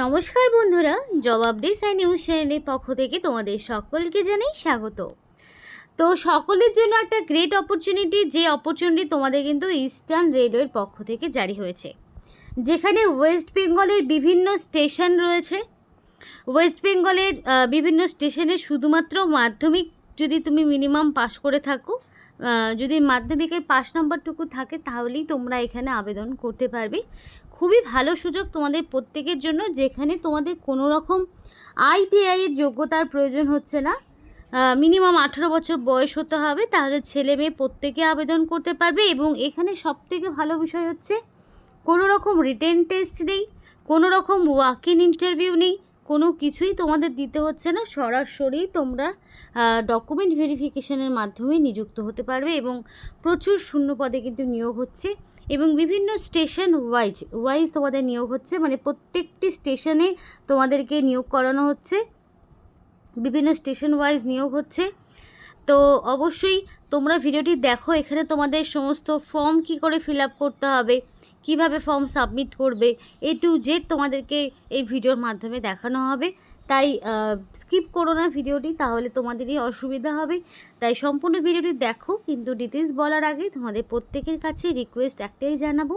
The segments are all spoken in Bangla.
নমস্কার বন্ধুরা, জব আপডেটস আর নিউজ চ্যানেলের পক্ষ থেকে তোমাদের সকলকে জানাই স্বাগত। তো সকলের জন্য একটা গ্রেট অপরচুনিটি, যে অপরচুনিটি তোমাদের কিন্তু ইস্টার্ন রেলওয়ের পক্ষ থেকে জারি হয়েছে, যেখানে ওয়েস্ট বেঙ্গলের বিভিন্ন স্টেশন রয়েছে। ওয়েস্ট বেঙ্গলের বিভিন্ন স্টেশনে শুধুমাত্র মাধ্যমিক যদি তুমি মিনিমাম পাস করে থাকো, যদি মাধ্যমিকের পাস নম্বরটুকু থাকে, তাহলেই তোমরা এখানে আবেদন করতে পারবে। খুবই ভালো সুযোগ তোমাদের প্রত্যেকের জন্য, যেখানে তোমাদের কোনো রকম আইটিআইয়ের যোগ্যতার প্রয়োজন হচ্ছে না। মিনিমাম 18 বছর বয়স হতে হবে, তাহলে ছেলে মেয়ে প্রত্যেকে আবেদন করতে পারবে। এবং এখানে সবথেকে ভালো বিষয় হচ্ছে কোনো রকম রিটেন টেস্ট নেই, কোনো রকম ওয়াক ইন ইন্টারভিউ নেই, কোনো কিছুই তোমাদের দিতে হচ্ছে না। সরাসরি তোমরা ডকুমেন্ট ভেরিফিকেশনের মাধ্যমে নিযুক্ত হতে পারবে এবং প্রচুর শূন্য পদে কিন্তু নিয়োগ হচ্ছে এবং বিভিন্ন স্টেশন ওয়াইজ তোমাদের নিয়োগ হচ্ছে, মানে প্রত্যেকটি স্টেশনে তোমাদেরকে নিয়োগ করানো হচ্ছে, বিভিন্ন স্টেশন ওয়াইজ নিয়োগ হচ্ছে। তো অবশ্যই তোমরা ভিডিওটি দেখো। এখানে তোমাদের সমস্ত ফর্ম কি করে ফিল আপ করতে হবে, কিভাবে ফর্ম সাবমিট করবে, A to Z তোমাদেরকে এই ভিডিওর মাধ্যমে দেখানো হবে। তাই স্কিপ করো না ভিডিওটি, তাহলে তোমাদেরই অসুবিধা হবে। তাই সম্পূর্ণ ভিডিওটি দেখো। কিন্তু ডিটেলস বলার আগে তোমাদের প্রত্যেকের কাছে রিকোয়েস্ট একটাই জানাবো,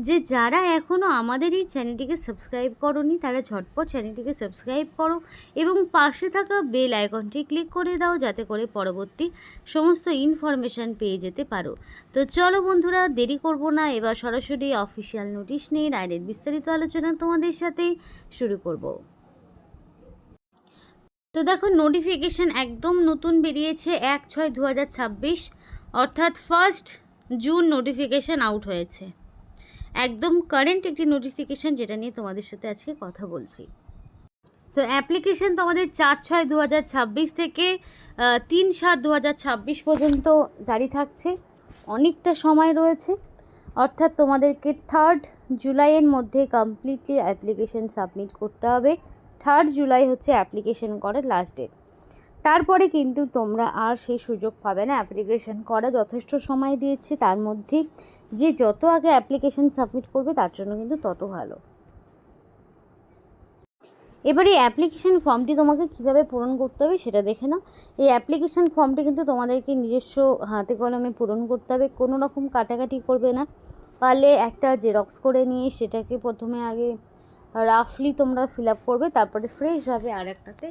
যে যারা এখনও আমাদের এই চ্যানেলটিকে সাবস্ক্রাইব করোনি, তারা ঝটপট চ্যানেলটিকে সাবস্ক্রাইব করো এবং পাশে থাকা বেল আইকনটি ক্লিক করে দাও, যাতে করে পরবর্তী সমস্ত ইনফরমেশান পেয়ে যেতে পারো। তো চলো বন্ধুরা, দেরি করব না, এবার সরাসরি অফিসিয়াল নোটিশ নিয়ে ডাইরেক্ট বিস্তারিত আলোচনা তোমাদের সাথে শুরু করব। তো দেখো, নোটিফিকেশান একদম নতুন বেরিয়েছে 1/6/2026, অর্থাৎ 1 জুন নোটিফিকেশান আউট হয়েছে। একদম কারেন্ট একটি নোটিফিকেশান, যেটা নিয়ে তোমাদের সাথে আজকে কথা বলছি। তো অ্যাপ্লিকেশান তোমাদের 4/6/2026 থেকে 3/7/2026 পর্যন্ত জারি থাকছে। অনেকটা সময় রয়েছে, অর্থাৎ তোমাদেরকে 3 জুলাইয়ের মধ্যে কমপ্লিটলি অ্যাপ্লিকেশান সাবমিট করতে হবে। 3 জুলাই হচ্ছে অ্যাপ্লিকেশান করার লাস্ট ডেট। তারপরে কিন্তু তোমরা আর সেই সুযোগ পাবে না অ্যাপ্লিকেশান করা। যথেষ্ট সময় দিয়েছে, তার মধ্যে যে যত আগে অ্যাপ্লিকেশান সাবমিট করবে তার জন্য কিন্তু তত ভালো। এবার এই অ্যাপ্লিকেশান ফর্মটি তোমাকে কিভাবে পূরণ করতে হবে সেটা দেখে নাও। এই অ্যাপ্লিকেশান ফর্মটি কিন্তু তোমাদেরকে নিজস্ব হাতে কলমে পূরণ করতে হবে, কোনো রকম কাটাকাটি করবে না। পারলে একটা জেরক্স করে নিয়ে সেটাকে প্রথমে আগে রাফলি তোমরা ফিল আপ করবে, তারপরে ফ্রেশভাবে আর একটাতে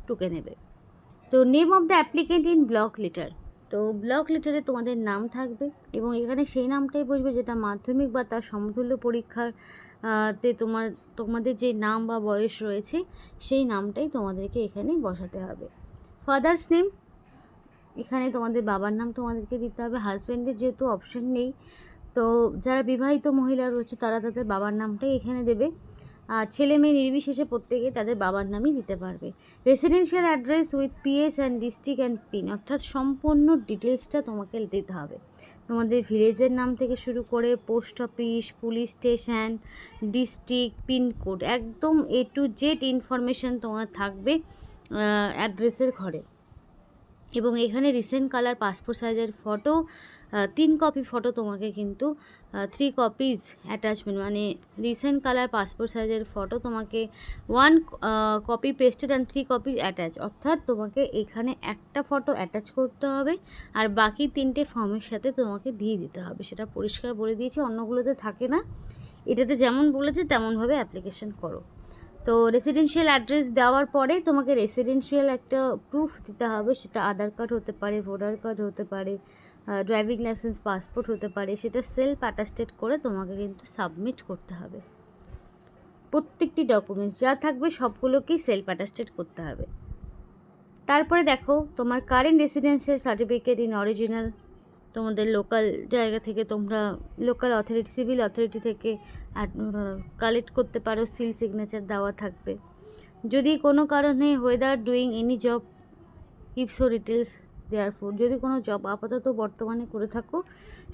টুকে নেবে। তো name of the applicant in block letter, তো ব্লক লেটারে তোমাদের নাম থাকবে এবং এখানে সেই নামটাই বসবে যেটা মাধ্যমিক বা তার সমতুল্য পরীক্ষার তে তোমাদের যে নাম বা বয়স রয়েছে সেই নামটাই তোমাদেরকে এখানে বসাতে হবে। ফাদার্স নেম, এখানে তোমাদের বাবার নাম তোমাদেরকে দিতে হবে। হাজব্যান্ডের যেহেতু অপশন নেই, তো যারা বিবাহিত মহিলা রয়েছে তারা তাদের বাবার নামটাই এখানে দেবে। ছেলে মেয়ে নির্বিশেষে প্রত্যেকে তাদের বাবার নামই দিতে পারবে। Residential address with PS and district and pin, অর্থাৎ সম্পূর্ণ ডিটেলসটা তোমাকে দিতে হবে। তোমাদের ভিলেজের নাম থেকে শুরু করে post office, police station, district, pin code, একদম A to Z ইনফরমেশান তোমার থাকবে অ্যাড্রেসের ঘরে। এবং এখানে রিসেন্ট কালার পাসপোর্ট সাইজের ফটো 3 কপি ফটো তোমাকে কিন্তু 3 কপিজ অ্যাটাচমেন্ট, মানে রিসেন্ট কালার পাসপোর্ট সাইজের ফটো তোমাকে 1 copy pasted and 3 copy attach, অর্থাৎ তোমাকে এখানে একটা ফটো অ্যাটাচ করতে হবে আর বাকি 3টে ফর্মের সাথে তোমাকে দিয়ে দিতে হবে। সেটা পরিষ্কার বলে দিয়েছি, অন্যগুলোতে থাকে না, এটাতে যেমন বলেছে তেমনভাবে অ্যাপ্লিকেশন করো। তো রেসিডেন্সিয়াল অ্যাড্রেস দেওয়ার পরে তোমাকে রেসিডেন্সিয়াল একটা প্রুফ দিতে হবে, সেটা আধার কার্ড হতে পারে, ভোটার কার্ড হতে পারে, ড্রাইভিং লাইসেন্স, পাসপোর্ট হতে পারে। সেটা সেলফ অ্যাটাস্টেড করে তোমাকে কিন্তু সাবমিট করতে হবে। প্রত্যেকটি ডকুমেন্টস যা থাকবে সবগুলোকেই সেলফ অ্যাটাস্টেড করতে হবে। তারপরে দেখো, তোমার current residential certificate in original, তোমাদের লোকাল জায়গা থেকে তোমরা লোকাল অথরিটি, সিভিল অথরিটি থেকে কালেক্ট করতে পারো, সিল সিগনেচার দেওয়া থাকবে। যদি কোনো কারণে ওয়েদার ডুইং এনি জব ইপসো ডিটেলস দেয়ারফোর, যদি কোনো জব আপাতত বর্তমানে করে থাকো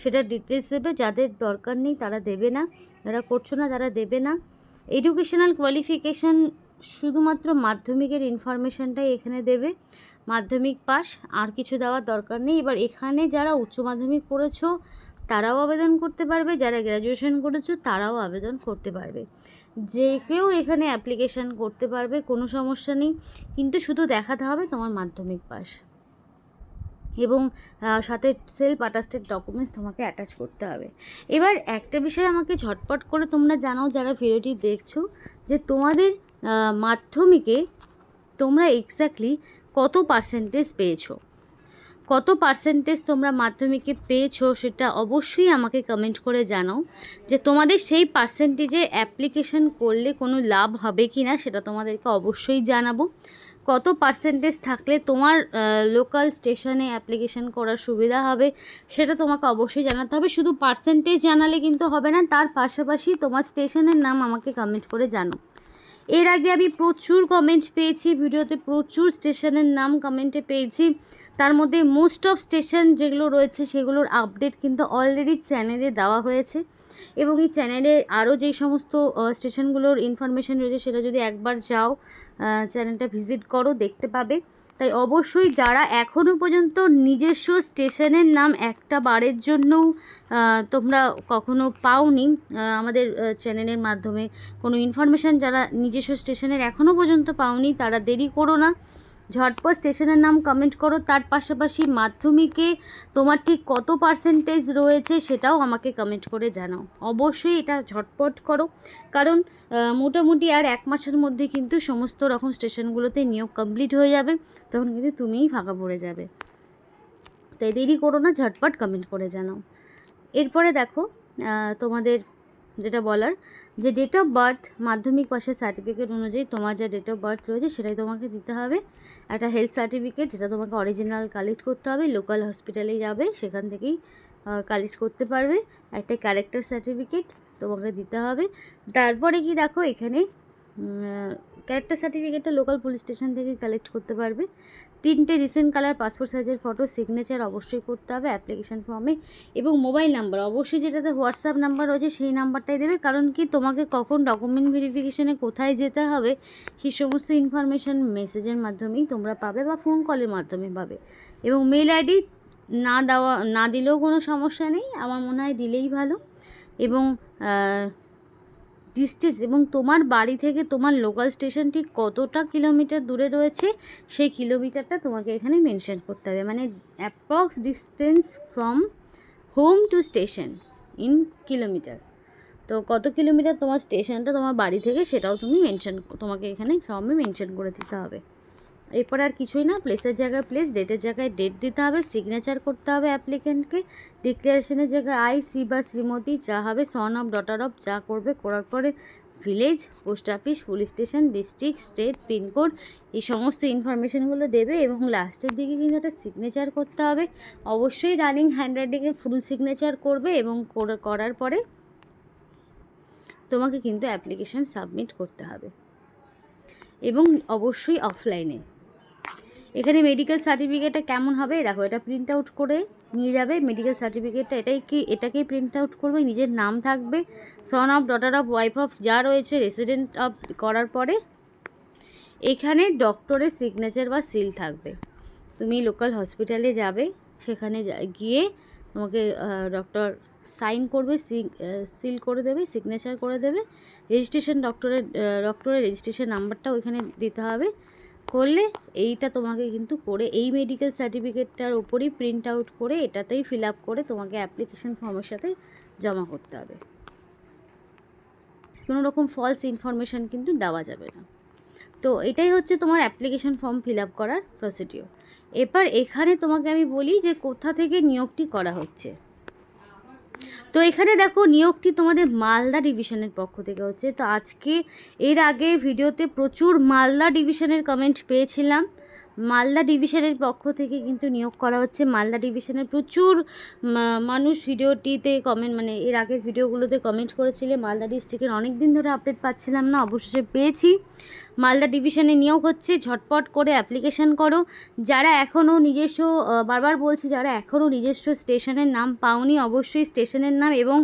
সেটা ডিটেলস দেবে। যাদের দরকার নেই তারা দেবে না, যারা করছো না তারা দেবে না। এডুকেশনাল কোয়ালিফিকেশান, শুধুমাত্র মাধ্যমিকের ইনফরমেশানটাই এখানে দেবে, মাধ্যমিক পাস, আর কিছু দেওয়ার দরকার নেই। এবার এখানে যারা উচ্চ মাধ্যমিক পড়েছো তারাও আবেদন করতে পারবে, যারা গ্র্যাজুয়েশন করেছো তারাও আবেদন করতে পারবে, যে কেউ এখানে অ্যাপ্লিকেশান করতে পারবে, কোনো সমস্যা নেই। কিন্তু শুধু দেখাতে হবে তোমার মাধ্যমিক পাস, এবং সাথে সেলফ অ্যাটাস্টেড ডকুমেন্টস তোমাকে অ্যাটাচ করতে হবে। এবার একটা বিষয় আমাকে ঝটপট করে তোমরা জানাও যারা ভিডিওটি দেখছো, যে তোমাদের মাধ্যমিকে তোমরা এক্স্যাক্টলি কত পার্সেন্টেজ পেয়েছো, কত পার্সেন্টেজ তোমরা মাধ্যমিকে পেয়েছো সেটা অবশ্যই আমাকে কমেন্ট করে জানাও, যে তোমাদের সেই পার্সেন্টেজে অ্যাপ্লিকেশন করলে কোনো লাভ হবে কি না সেটা তোমাদেরকে অবশ্যই জানাবো। কত পার্সেন্টেজ থাকলে তোমার লোকাল স্টেশনে অ্যাপ্লিকেশন করার সুবিধা হবে সেটা তোমাকে অবশ্যই জানাতে হবে। শুধু পার্সেন্টেজ জানালে কিন্তু হবে না, তার পাশাপাশি তোমার স্টেশনের নাম আমাকে কমেন্ট করে জানো। এর আগে আমি প্রচুর কমেন্ট পেয়েছি ভিডিওতে, প্রচুর স্টেশনের নাম কমেন্টে পেয়েছি, তার মধ্যে মোস্ট অফ স্টেশন যেগুলো রয়েছে সেগুলোর আপডেট কিন্তু অলরেডি চ্যানেলে দেওয়া হয়েছে, এবং এই চ্যানেলে আরও যেই সমস্ত স্টেশনগুলোর ইনফরমেশান রয়েছে সেটা যদি একবার যাও চ্যানেলটা ভিজিট করো দেখতে পাবে। তাই অবশ্যই যারা এখনও পর্যন্ত নিজস্ব স্টেশনের নাম একটা বারের জন্যও তোমরা কখনো পাওনি আমাদের চ্যানেলের মাধ্যমে কোনো ইনফরমেশান, যারা নিজস্ব স্টেশনের এখনও পর্যন্ত পাওনি তারা দেরি করো না, ঝটপট স্টেশনের নাম কমেন্ট করো। তার পাশাপাশি মাধ্যমিকে তোমার ঠিক কত পার্সেন্টেজ রয়েছে সেটাও আমাকে কমেন্ট করে জানাও। অবশ্যই এটা ঝটপট করো, কারণ মোটামুটি আর 1 মাসের মধ্যে কিন্তু সমস্ত রকম স্টেশনগুলোতে নিয়োগ কমপ্লিট হয়ে যাবে, তখন কিন্তু তুমিই ফাঁকা পড়ে যাবে। তাই দেরি করো না, ঝটপট কমেন্ট করে জানাও। এরপরে দেখো তোমাদের যেটা বলার, যে ডেট অফ বার্থ মাধ্যমিক পাশের সার্টিফিকেট অনুযায়ী তোমার যা ডেট অফ বার্থ রয়েছে সেটাই তোমাকে দিতে হবে। একটা হেলথ সার্টিফিকেট যেটা তোমাকে অরিজিনাল কালেক্ট করতে হবে, লোকাল হসপিটালে যাবে সেখান থেকেই কালেক্ট করতে পারবে। একটা ক্যারেক্টার সার্টিফিকেট তোমাকে দিতে হবে। তারপরে কি দেখো এখানে ক্যারেক্টার সার্টিফিকেটটা লোকাল পুলিশ স্টেশন থেকে কালেক্ট করতে পারবে। 3টে রিসেন্ট কালার পাসপোর্ট সাইজের ফটো, সিগনেচার অবশ্যই করতে হবে অ্যাপ্লিকেশান ফর্মে, এবং মোবাইল নাম্বার অবশ্যই যেটাতে হোয়াটসঅ্যাপ নাম্বার রয়েছে সেই নাম্বারটাই দেবে, কারণ কি তোমাকে কখন ডকুমেন্ট ভেরিফিকেশানে কোথায় যেতে হবে সেই সমস্ত ইনফরমেশান মেসেজের মাধ্যমেই তোমরা পাবে বা ফোন কলের মাধ্যমে পাবে। এবং মেল আইডি না দিলেও কোনো সমস্যা নেই, আমার মনে হয় দিলেই ভালো। এবং ডিস্টেন্স, এবং তোমার বাড়ি থেকে তোমার লোকাল স্টেশন ঠিক কতটা কিলোমিটার দূরে রয়েছে সেই কিলোমিটারটা তোমাকে এখানে মেনশন করতে হবে, মানে approx distance from home two station in kilometre. তো কত কিলোমিটার তোমার স্টেশনটা তোমার বাড়ি থেকে সেটাও তুমি তোমাকে এখানে ফর্মে মেনশন করে দিতে হবে। এরপর আর কিছুই না, প্লেসের জায়গায় প্লেস, ডেটের জায়গায় ডেট দিতে হবে, সিগনেচার করতে হবে অ্যাপ্লিকেন্টকে, ডিক্লারেশনের জায়গায় আই, শ্রী বা শ্রীমতী যা হবে, সন অফ, ডটার অফ যা করবে, করার পরে village, post office, police station, district, state, pin code এই সমস্ত ইনফরমেশানগুলো দেবে, এবং লাস্টের দিকে কিন্তু একটা সিগনেচার করতে হবে। অবশ্যই রানিং হ্যান্ডরাইটিংয়ে ফুল সিগনেচার করবে, এবং করার পরে তোমাকে কিন্তু অ্যাপ্লিকেশান সাবমিট করতে হবে, এবং অবশ্যই অফলাইনে। এখানে মেডিকেল সার্টিফিকেটটা কেমন হবে দেখো, এটা প্রিন্ট আউট করে নিয়ে যাবে। মেডিকেল সার্টিফিকেটটা এটাকেই প্রিন্ট আউট করবে, নিজের নাম থাকবে, son of, daughter of, wife of যা রয়েছে, রেসিডেন্ট অফ করার পরে এখানে ডক্টরের সিগনেচার বা সিল থাকবে। তুমি লোকাল হসপিটালে যাবে, সেখানে গিয়ে তোমাকে ডক্টর সাইন করবে, সিল করে দেবে, সিগনেচার করে দেবে, রেজিস্ট্রেশন ডক্টরের রেজিস্ট্রেশন নাম্বারটা ওইখানে দিতে হবে। করলে এইটা তোমাকে কিন্তু করে এই মেডিকেল সার্টিফিকেটটার ওপরই প্রিন্ট আউট করে এটাতেই ফিল আপ করে তোমাকে অ্যাপ্লিকেশন ফর্মের সাথে জমা করতে হবে। কোনো রকম ফলস ইনফরমেশান কিন্তু দেওয়া যাবে না। তো এটাই হচ্ছে তোমার অ্যাপ্লিকেশন ফর্ম ফিল আপ করার প্রসিডিওর। এবার এখানে তোমাকে আমি বলি যে কোথা থেকে নিয়োগটি করা হচ্ছে। তো এখানে দেখো নিয়োগটি তোমাদের মালদা ডিভিশনের পক্ষ থেকে হচ্ছে। তো আজকে এর আগে ভিডিওতে প্রচুর মালদা ডিভিশনের কমেন্ট পেয়েছিলাম, মালদা ডিভিশনের পক্ষ থেকে কিন্তু নিয়োগ করা হচ্ছে। মালদা ডিভিশনের প্রচুর মানুষ ভিডিওটিতে কমেন্ট, মানে এর আগের ভিডিওগুলোতে কমেন্ট করেছিলে। মালদা ডিস্ট্রিক্টের অনেক দিন ধরে আপডেট পাচ্ছিলাম না, অবশ্যই পেয়েছি। মালদা ডিভিশনে নিয়োগ হচ্ছে, ঝটপট করে অ্যাপ্লিকেশান করো। যারা এখনও নিজস্ব, বারবার বলছি, যারা এখনও নিজস্ব স্টেশনের নাম পাওনি অবশ্যই স্টেশনের নাম এবং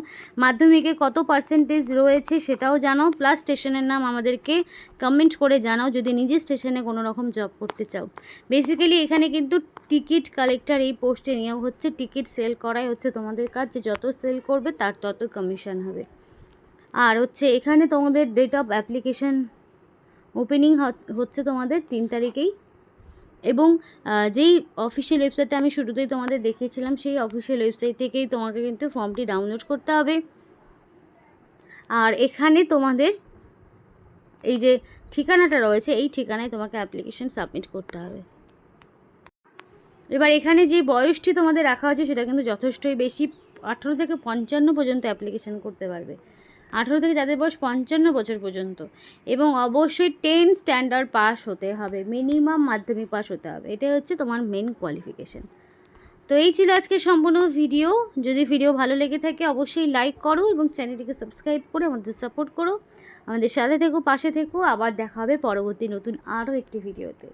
মাধ্যমিকে কত পার্সেন্টেজ রয়েছে সেটাও জানাও, প্লাস স্টেশনের নাম আমাদেরকে কমেন্ট করে জানাও যদি নিজের স্টেশনে কোনো রকম জব করতে চাও। বেসিক্যালি এখানে কিন্তু টিকিট কালেক্টর এই পোস্টে নিয়োগ হচ্ছে। টিকিট সেল করাই হচ্ছে তোমাদের কাজ, যে যত সেল করবে তার তত কমিশন হবে। আর হচ্ছে এখানে তোমাদের ডেট অফ অ্যাপ্লিকেশন ওপেনিং হচ্ছে তোমাদের 3 তারিখেই, এবং যেই অফিসিয়াল ওয়েবসাইটটা আমি শুরুতেই তোমাদের দেখিয়েছিলাম সেই অফিসিয়াল ওয়েবসাইট থেকেই তোমাকে কিন্তু ফর্মটি ডাউনলোড করতে হবে। আর এখানে তোমাদের এই যে ঠিকানাটা রয়েছে এই ঠিকানায় তোমাকে অ্যাপ্লিকেশন সাবমিট করতে হবে। এবার এখানে যে বয়সটি তোমাদের রাখা হয়েছে সেটা কিন্তু যথেষ্টই বেশি, 18 থেকে 55 পর্যন্ত অ্যাপ্লিকেশন করতে পারবে। 18 থেকে যাদের বয়স 55 বছর পর্যন্ত, এবং অবশ্যই 10 স্ট্যান্ডার্ড পাস হতে হবে, মিনিমাম মাধ্যমিক পাস হতে হবে। এটাই হচ্ছে তোমার মেন কোয়ালিফিকেশান। তো এই ছিল আজকে সম্পূর্ণ ভিডিও। যদি ভিডিও ভালো লেগে থাকে অবশ্যই লাইক করো এবং চ্যানেলটিকে সাবস্ক্রাইব করে আমাদের সাপোর্ট করো, আমাদের সাথে থেকো, পাশে থেকো। আবার দেখা হবে পরবর্তী নতুন আরও একটি ভিডিওতে।